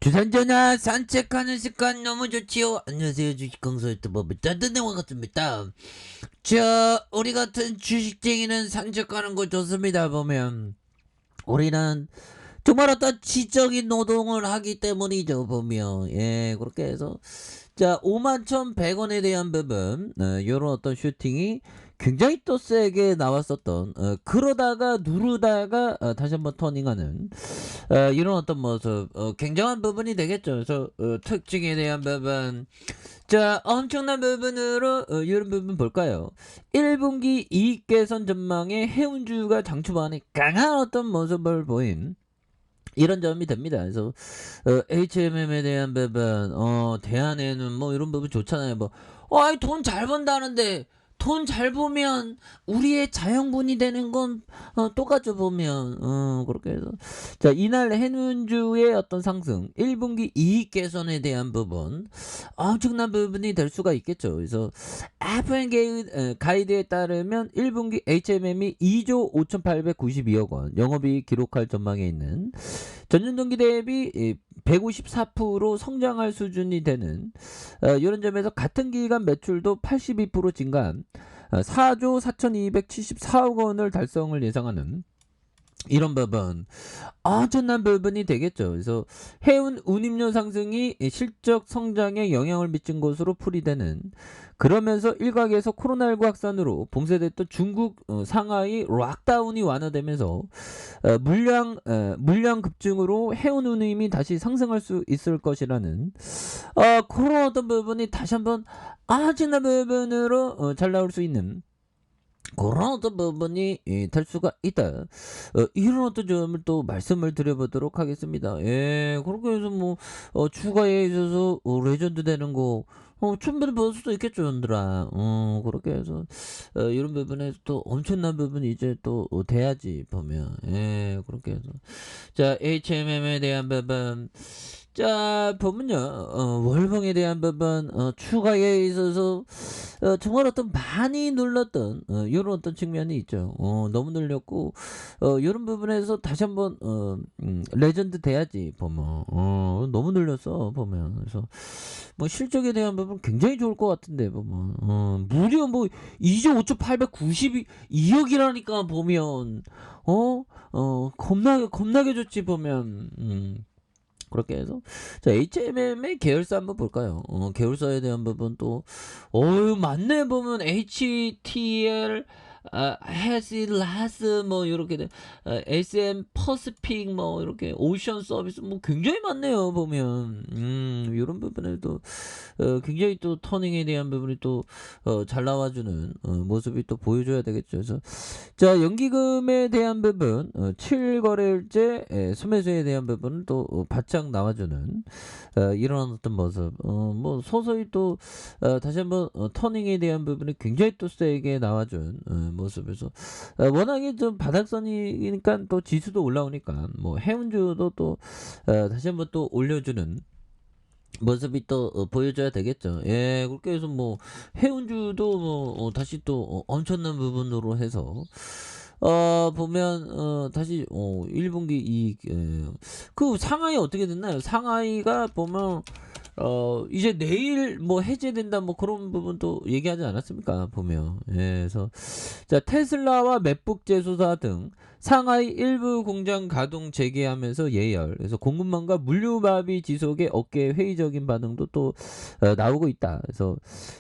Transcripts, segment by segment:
주산전화 산책하는 습관 너무 좋지요. 안녕하세요, 주식강사 유튜버 짠짠네와 같습니다. 자, 우리 같은 주식쟁이는 산책하는 거 좋습니다. 보면 우리는 정말 어떤 지적인 노동을 하기 때문이죠. 보면 그렇게 해서 자 51,100원에 대한 부분 요런 어떤 슈팅이 굉장히 또 세게 나왔었던 그러다가 누르다가 다시 한번 터닝하는 이런 어떤 모습 굉장한 부분이 되겠죠. 그래서 특징에 대한 부분 자 엄청난 부분으로 이런 부분 볼까요? 1분기 이익 개선 전망에 해운주가 장 초반에 강한 어떤 모습을 보인 이런 점이 됩니다. 그래서 HMM에 대한 부분 대안에는 뭐 이런 부분 좋잖아요. 뭐 아이 돈 잘 번다는데 돈 잘 보면 우리의 자영분이 되는 건 똑같죠 보면 그렇게 해서 자 이날 해운주의 어떤 상승 1분기 이익 개선에 대한 부분 엄청난 부분이 될 수가 있겠죠. 그래서 FN 가이드에 따르면 1분기 HMM이 2조 5,892억 원 영업이익 기록할 전망에 있는 전년 동기 대비 154% 성장할 수준이 되는 이런 점에서 같은 기간 매출도 82% 증가한 4조 4,274억 원을 달성을 예상하는 이런 부분 엄청난 부분이 되겠죠. 그래서 해운 운임료 상승이 실적 성장에 영향을 미친 것으로 풀이되는 그러면서 일각에서 코로나19 확산으로 봉쇄됐던 중국 상하이 락다운이 완화되면서 물량 급증으로 해운 운임이 다시 상승할 수 있을 것이라는 그런 어떤 부분이 다시 한번 엄청난 부분으로 잘 나올 수 있는 그런 어떤 부분이 될 수가 있다. 이런 어떤 점을 또 말씀을 드려보도록 하겠습니다. 그렇게 해서 뭐 추가에 있어서 레전드 되는 거 충분히 볼 수도 있겠죠, 여러분들아. 그렇게 해서 이런 부분에서 또 엄청난 부분이 이제 또 돼야지 보면 그렇게 해서 자 HMM에 대한 부분 자 보면요 월봉에 대한 부분 추가에 있어서 정말 어떤 많이 눌렀던 요런 어떤 측면이 있죠. 너무 눌렸고 요런 부분에서 다시 한번 레전드 돼야지 보면 너무 눌렸어 보면. 그래서 뭐 실적에 대한 부분 굉장히 좋을 것 같은데 보면 무려 뭐 2조 5,892억이라니까 보면 겁나게 좋지 보면. 그렇게 해서 자 HMM의 계열사 한번 볼까요? 계열사에 대한 부분 또 맞네 보면 HTL 헤시라스 뭐 이렇게 SM 퍼스픽 뭐 이렇게 오션 서비스 뭐 굉장히 많네요 보면 이런 부분에도 굉장히 또 터닝에 대한 부분이 또 잘 나와주는 모습이 또 보여줘야 되겠죠. 그래서 자 연기금에 대한 부분 7거래일째 소매수에 대한 부분은 또 바짝 나와주는 이런 어떤 모습 뭐 서서히 또 다시 한번 터닝에 대한 부분이 굉장히 또 세게 나와준 모습에서 워낙에 좀 바닥선이니까 또 지수도 올라오니까 뭐 해운주도 또 다시 한번 또 올려주는 모습이 또 보여줘야 되겠죠. 그렇게 해서 뭐 해운주도 뭐 다시 또 엄청난 부분으로 해서 보면 다시 1분기 이익 그 상하이 어떻게 됐나요? 상하이가 보면 이제 내일 뭐 해제된다 뭐 그런 부분도 얘기하지 않았습니까? 보면. 그래서 자 테슬라와 맥북 제조사 등 상하이 일부 공장 가동 재개하면서 예열. 그래서 공급망과 물류마비 지속에 어깨 회의적인 반응도 또 나오고 있다. 그래서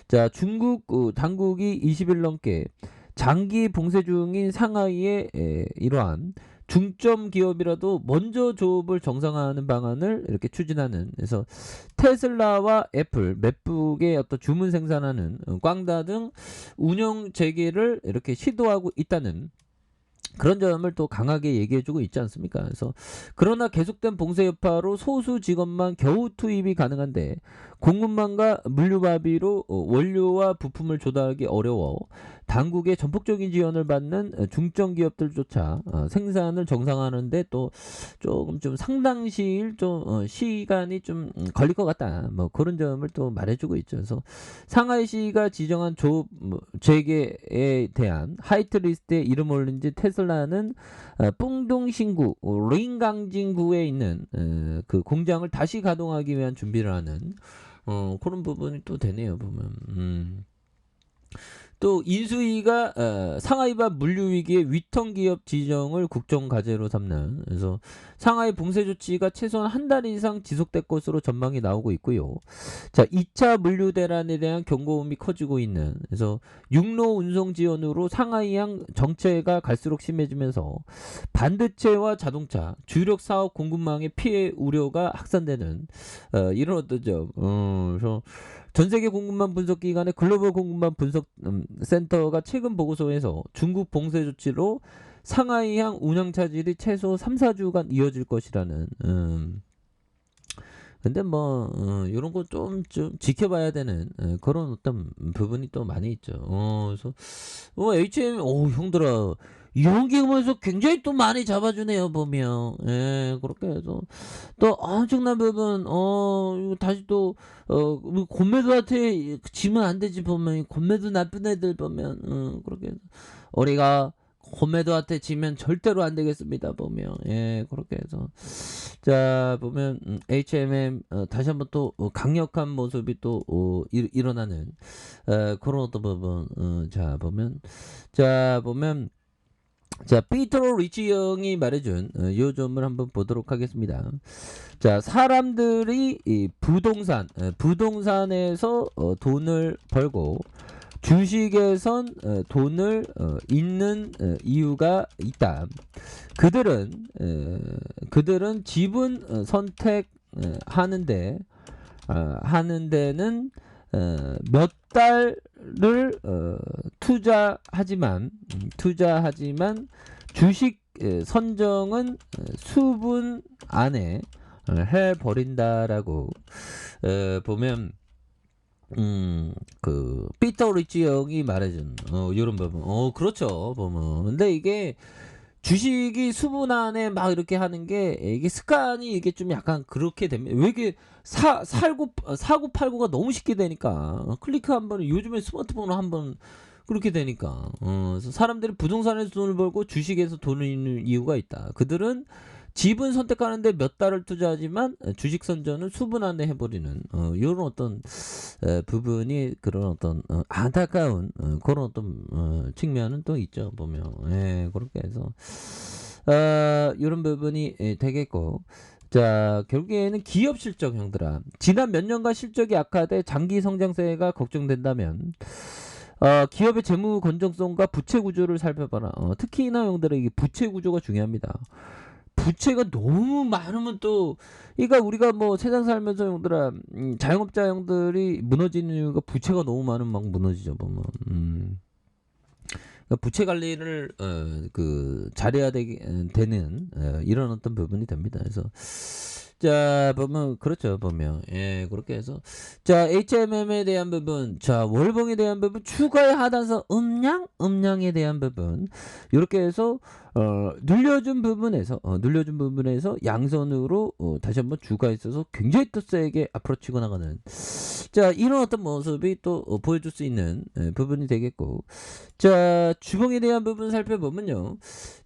자 중국 당국이 20일 넘게 장기 봉쇄 중인 상하이의 이러한 중점 기업이라도 먼저 조업을 정상화하는 방안을 이렇게 추진하는 그래서 테슬라와 애플, 맥북의 어떤 주문 생산하는 꽝다 등 운영 재개를 이렇게 시도하고 있다는 그런 점을 또 강하게 얘기해주고 있지 않습니까? 그래서 그러나 계속된 봉쇄 여파로 소수 직원만 겨우 투입이 가능한데 공급망과 물류마비로 원료와 부품을 조달하기 어려워 당국의 전폭적인 지원을 받는 중견 기업들조차 생산을 정상화하는데 또 조금 좀 상당 시일 좀 시간이 좀 걸릴 것 같다. 뭐 그런 점을 또 말해주고 있죠. 그래서 상하이시가 지정한 재계에 대한 하이트리스트에 이름 올린 지 테슬라는 뿡둥신구 링강진구에 있는 그 공장을 다시 가동하기 위한 준비를 하는 그런 부분이 또 되네요 보면. 또 인수위가 상하이바 물류위기의 위턴 기업 지정을 국정과제로 삼는, 그래서 상하이 봉쇄 조치가 최소한 한 달 이상 지속될 것으로 전망이 나오고 있고요. 자, 2차 물류 대란에 대한 경고음이 커지고 있는, 그래서 육로 운송 지원으로 상하이항 정체가 갈수록 심해지면서 반도체와 자동차 주력 사업 공급망의 피해 우려가 확산되는 이런 어떤 점. 그래서 전 세계 공급망 분석 기관의 글로벌 공급망 분석 센터가 최근 보고서에서 중국 봉쇄 조치로 상하이항 운항 차질이 최소 3, 4주간 이어질 것이라는. 근데 뭐 이런 거 좀 지켜봐야 되는 그런 어떤 부분이 또 많이 있죠. 그래서 HM 형들아 이런 경우에서 굉장히 또 많이 잡아주네요 보면. 예, 그렇게 해서 또 엄청난 부분 이거 다시 또 곤매도한테 지면 안 되지 보면. 곤매도 나쁜 애들 보면 그렇게 해서 우리가 곤매도한테 지면 절대로 안 되겠습니다 보면. 예, 그렇게 해서 자 보면 HMM 다시 한번 또 강력한 모습이 또 일어나는 그런 어떤 부분. 자 보면 자 피터 리치 형이 말해준 요 점을 한번 보도록 하겠습니다. 자, 사람들이 이 부동산에서 돈을 벌고 주식에선 돈을 잃는 이유가 있다. 그들은 지분 선택하는데 하는 데는 몇 달을 투자하지만 주식 선정은 수분 안에 해버린다라고 보면 그 피터 리치 형이 말해준 이런 부분. 그렇죠 보면. 근데 이게 주식이 수분 안에 막 이렇게 하는 게 이게 습관이 이게 좀 약간 그렇게 됩니다. 왜 이게 사고 팔고가 너무 쉽게 되니까 클릭 한 번에 요즘에 스마트폰으로 한번 그렇게 되니까 그래서 사람들이 부동산에서 돈을 벌고 주식에서 돈을 잃는 이유가 있다. 그들은 집은 선택하는데 몇 달을 투자하지만 주식 선전은 수분 안에 해버리는 이런 어떤 부분이 그런 어떤 안타까운 그런 어떤 측면은 또 있죠 보면. 예, 그렇게 해서 이런 부분이 되겠고. 자, 결국에는 기업 실적 형들아. 지난 몇 년간 실적이 악화돼 장기 성장세가 걱정된다면 기업의 재무 건전성과 부채 구조를 살펴봐라. 특히나 형들에게 부채 구조가 중요합니다. 부채가 너무 많으면 또 그러니까 우리가 뭐 세상 살면서 형들아 자영업자 형들이 무너지는 이유가 부채가 너무 많으면 막 무너지죠 보면. 그러니까 부채 관리를 잘해야 되는 이런 어떤 부분이 됩니다. 그래서 자 보면 그렇죠 보면. 예, 그렇게 해서 자 HMM에 대한 부분, 자 월봉에 대한 부분, 추가의 하단선 음량에 대한 부분 이렇게 해서 눌려준 부분에서 양선으로 다시 한번 주가 있어서 굉장히 또 세게 앞으로 치고 나가는 자 이런 어떤 모습이 또 보여줄 수 있는 부분이 되겠고. 자 주봉에 대한 부분 살펴보면요.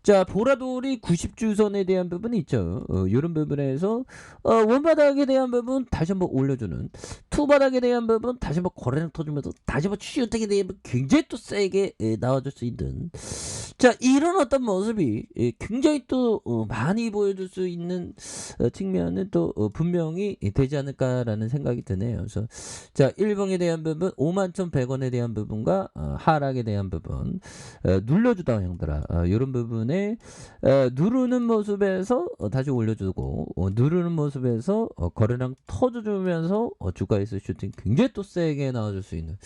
자 보라돌이 90주선에 대한 부분이 있죠. 이런 부분에서 원바닥에 대한 부분 다시 한번 올려주는, 투바닥에 대한 부분 다시 한번 거래량 터주면서 다시 한번 취준택에 대한 부분 굉장히 또 세게 나와줄 수 있는 자 이런 어떤 모습이 굉장히 또 많이 보여줄 수 있는 측면은 또 분명히 되지 않을까라는 생각이 드네요. 그래서 자 1봉에 대한 부분 51,100원에 대한 부분과 하락에 대한 부분 눌려주다 형들아. 이런 부분에 누르는 모습에서 다시 올려주고 누르는 모습에서 거래량 터져주면서 주가에서 슈팅 굉장히 또 세게 나와줄 수 있는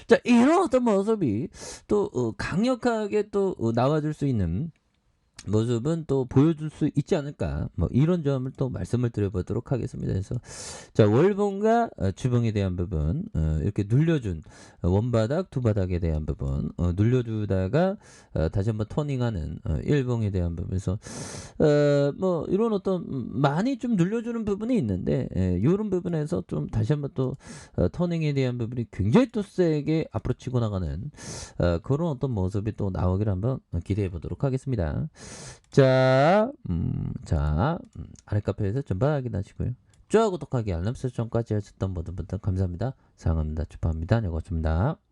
자 이런 어떤 모습이 또 강력하게 또 나와줄 수 있는 모습은 또 보여줄 수 있지 않을까, 뭐 이런 점을 또 말씀을 드려보도록 하겠습니다. 그래서 자, 월봉과 주봉에 대한 부분, 이렇게 눌려준 원바닥 두 바닥에 대한 부분, 눌려주다가 다시 한번 터닝하는 일봉에 대한 부분에서 뭐 이런 어떤 많이 좀 눌려주는 부분이 있는데, 이런 부분에서 좀 다시 한번 또 터닝에 대한 부분이 굉장히 또 세게 앞으로 치고 나가는 그런 어떤 모습이 또 나오기를 한번 기대해 보도록 하겠습니다. 자, 아래 카페에서 전방 확인하시고요. 좋아요, 구독하기, 알람 설정까지 하셨던 모든 분들 감사합니다. 사랑합니다. 축하합니다. 네, 고맙습니다.